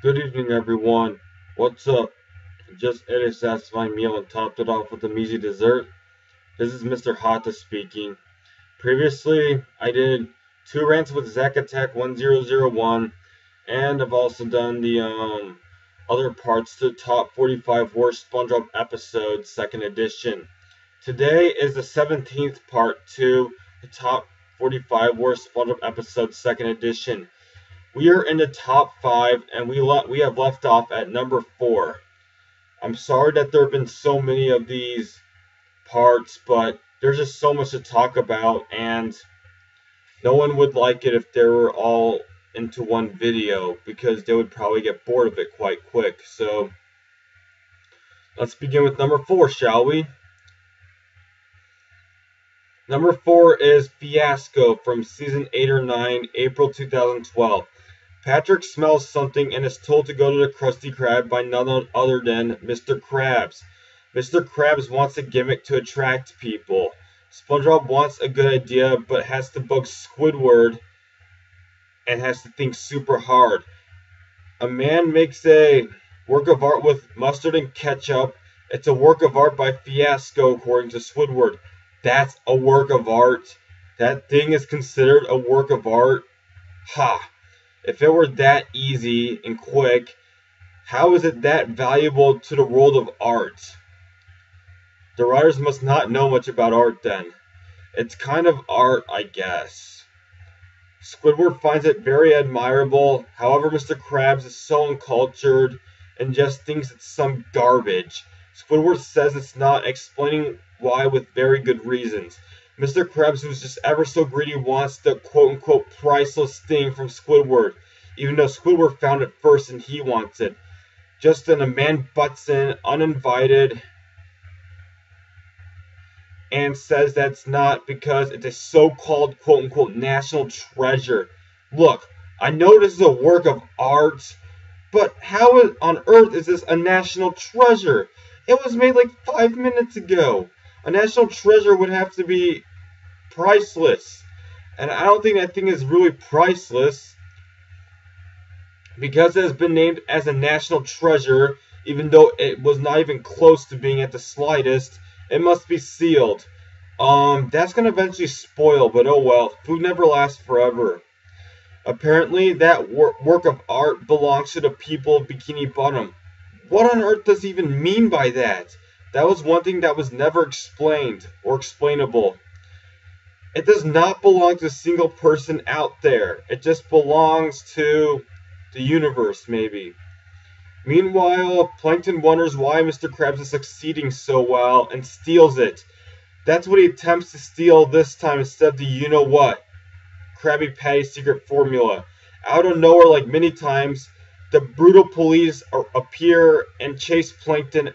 Good evening, everyone. What's up? Just ate a satisfying meal and topped it off with a measly dessert. This is Mr. Hata speaking. Previously, I did 2 rants with Zack Attack 1001, and I've also done the other parts to top 45 worst SpongeBob episodes, second edition. Today is the 17th part to the top 45 worst SpongeBob episodes, second edition. We are in the top 5, and we have left off at number 4. I'm sorry that there have been so many of these parts, but there's just so much to talk about, and no one would like it if they were all into one video, because they would probably get bored of it quite quick. So, let's begin with number 4, shall we? Number 4 is Fiasco from season 8 or 9, April 2012. Patrick smells something and is told to go to the Krusty Krab by none other than Mr. Krabs. Mr. Krabs wants a gimmick to attract people. SpongeBob wants a good idea but has to book Squidward and has to think super hard. A man makes a work of art with mustard and ketchup. It's a work of art by Fiasco, according to Squidward. That's a work of art. That thing is considered a work of art. Ha! If it were that easy and quick, how is it that valuable to the world of art? The writers must not know much about art then. It's kind of art, I guess. Squidward finds it very admirable. However, Mr. Krabs is so uncultured and just thinks it's some garbage. Squidward says it's not, explaining why with very good reasons. Mr. Krabs, who's just ever so greedy, wants the quote-unquote priceless thing from Squidward, even though Squidward found it first and he wants it. Just then a man butts in, uninvited, and says that's not because it's a so-called quote-unquote national treasure. Look, I know this is a work of art, but how on earth is this a national treasure? It was made like 5 minutes ago. A national treasure would have to be priceless. And I don't think that thing is really priceless, because it has been named as a national treasure, even though it was not even close to being at the slightest. It must be sealed. That's gonna eventually spoil, but oh well. Food never lasts forever. Apparently, that work of art belongs to the people of Bikini Bottom. What on earth does he even mean by that? That was one thing that was never explained or explainable. It does not belong to a single person out there. It just belongs to the universe, maybe. Meanwhile, Plankton wonders why Mr. Krabs is succeeding so well and steals it. That's what he attempts to steal this time instead of the you-know-what, Krabby Patty's secret formula. Out of nowhere, like many times, the brutal police appear and chase Plankton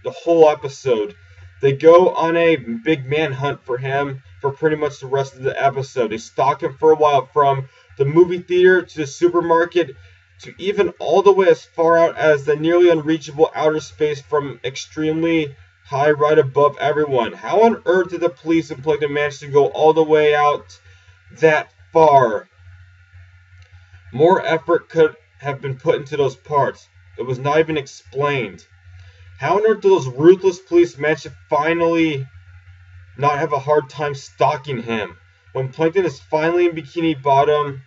the whole episode. They go on a big manhunt for him for pretty much the rest of the episode. They stalk him for a while, from the movie theater to the supermarket to even all the way as far out as the nearly unreachable outer space from extremely high right above everyone. How on earth did the police and Plankton manage to go all the way out that far? More effort could have been put into those parts. It was not even explained. How on earth do those ruthless police manage to finally not have a hard time stalking him? When Plankton is finally in Bikini Bottom,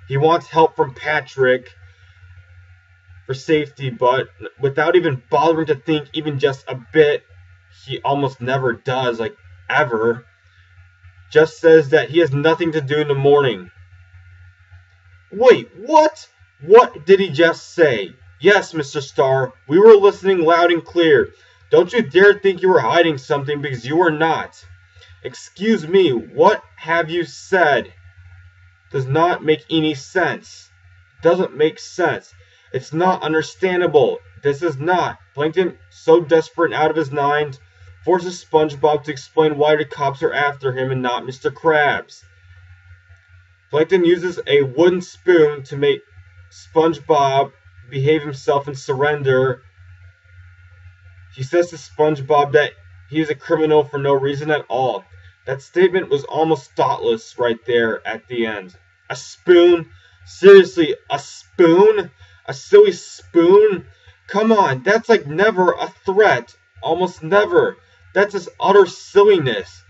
he wants help from Patrick for safety, but without even bothering to think even just a bit, he almost never does, like ever, just says that he has nothing to do in the morning. Wait, what? What did he just say? Yes, Mr. Star, we were listening loud and clear. Don't you dare think you were hiding something, because you are not. Excuse me, what have you said? Does not make any sense. Doesn't make sense. It's not understandable. This is not. Plankton, so desperate and out of his mind, forces SpongeBob to explain why the cops are after him and not Mr. Krabs. Plankton uses a wooden spoon to make SpongeBob behave himself and surrender. He says to SpongeBob that he is a criminal for no reason at all. That statement was almost thoughtless right there at the end. A spoon? Seriously, a spoon? A silly spoon? Come on, that's like never a threat. Almost never. That's just utter silliness.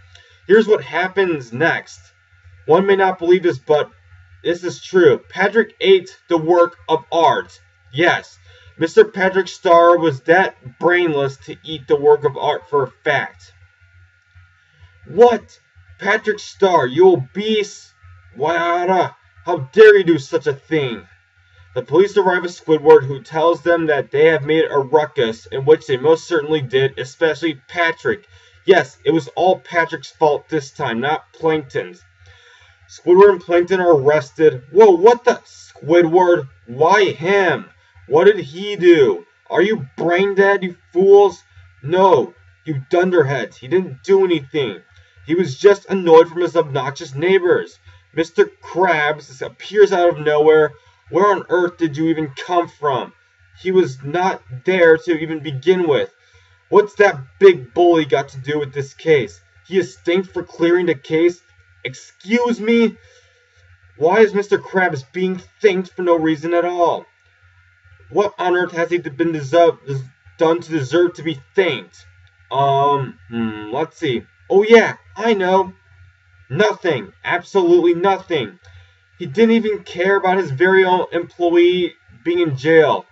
Here's what happens next. One may not believe this, but this is true. Patrick ate the work of art. Yes, Mr. Patrick Star was that brainless to eat the work of art for a fact. What? Patrick Star, you obese? Wada! How dare you do such a thing? The police arrive at Squidward, who tells them that they have made a ruckus, in which they most certainly did, especially Patrick. Yes, it was all Patrick's fault this time, not Plankton's. Squidward and Plankton are arrested. Whoa, what the? Squidward? Why him? What did he do? Are you brain dead, you fools? No, you dunderheads. He didn't do anything. He was just annoyed from his obnoxious neighbors. Mr. Krabs appears out of nowhere. Where on earth did you even come from? He was not there to even begin with. What's that big bully got to do with this case? He is thanked for clearing the case. Excuse me? Why is Mr. Krabs being thanked for no reason at all? What on earth has he been done to deserve to be thanked? Let's see. Oh yeah, I know. Nothing. Absolutely nothing. He didn't even care about his very own employee being in jail.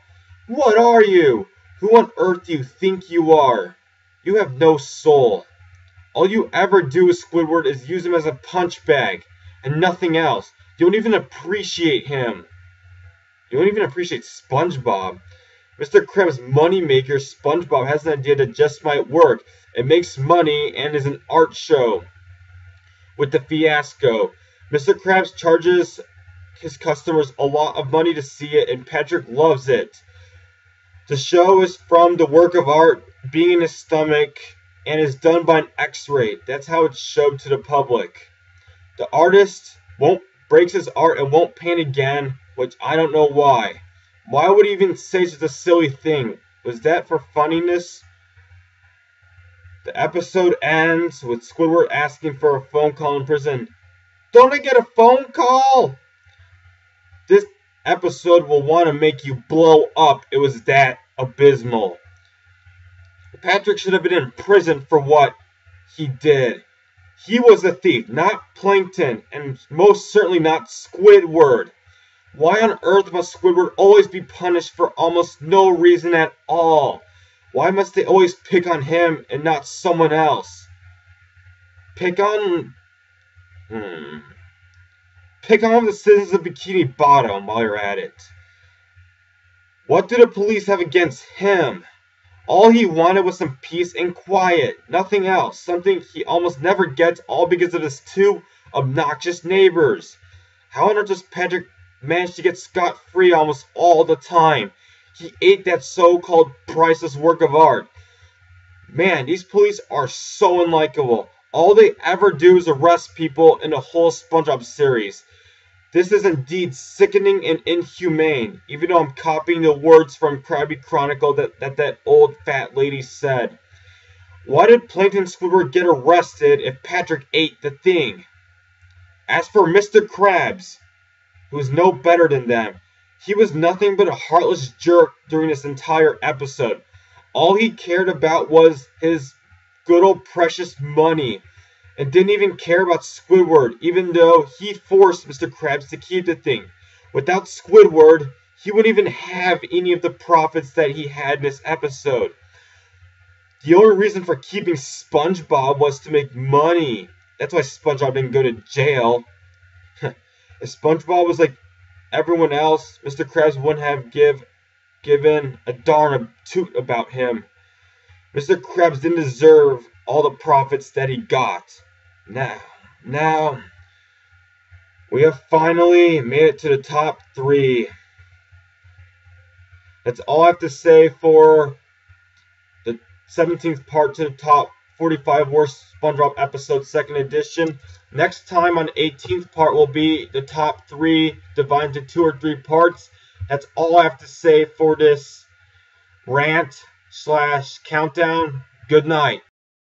What are you? Who on earth do you think you are? You have no soul. All you ever do with Squidward is use him as a punch bag, and nothing else. You don't even appreciate him. You don't even appreciate SpongeBob. Mr. Krabs' moneymaker, SpongeBob, has an idea that just might work. It makes money and is an art show. With the fiasco, Mr. Krabs charges his customers a lot of money to see it, and Patrick loves it. The show is from the work of art being in his stomach and is done by an X-ray. That's how it's showed to the public. The artist breaks his art and won't paint again, which I don't know why. Why would he even say such a silly thing? Was that for funniness? The episode ends with Squidward asking for a phone call in prison. Don't I get a phone call? This episode will want to make you blow up. It was that abysmal. Patrick should have been in prison for what he did. He was a thief, not Plankton, and most certainly not Squidward. Why on earth must Squidward always be punished for almost no reason at all? Why must they always pick on him and not someone else? Pick on the citizens of Bikini Bottom while you're at it. What do the police have against him? All he wanted was some peace and quiet, nothing else. Something he almost never gets, all because of his two obnoxious neighbors. How on earth does Patrick manage to get scot-free almost all the time? He ate that so-called priceless work of art. Man, these police are so unlikable. All they ever do is arrest people in the whole SpongeBob series. This is indeed sickening and inhumane, even though I'm copying the words from Krabby Chronicle that old fat lady said. Why did Plankton and Squidward get arrested if Patrick ate the thing? As for Mr. Krabs, who is no better than them, he was nothing but a heartless jerk during this entire episode. All he cared about was his good old precious money, and didn't even care about Squidward, even though he forced Mr. Krabs to keep the thing. Without Squidward, he wouldn't even have any of the profits that he had in this episode. The only reason for keeping SpongeBob was to make money. That's why SpongeBob didn't go to jail. If SpongeBob was like everyone else, Mr. Krabs wouldn't have given a darn toot about him. Mr. Krabs didn't deserve all the profits that he got. Now, we have finally made it to the top 3. That's all I have to say for the 17th part to the top 45 worst SpongeBob episodes, 2nd edition. Next time on the 18th part will be the top 3 divided into 2 or 3 parts. That's all I have to say for this rant/countdown. Good night.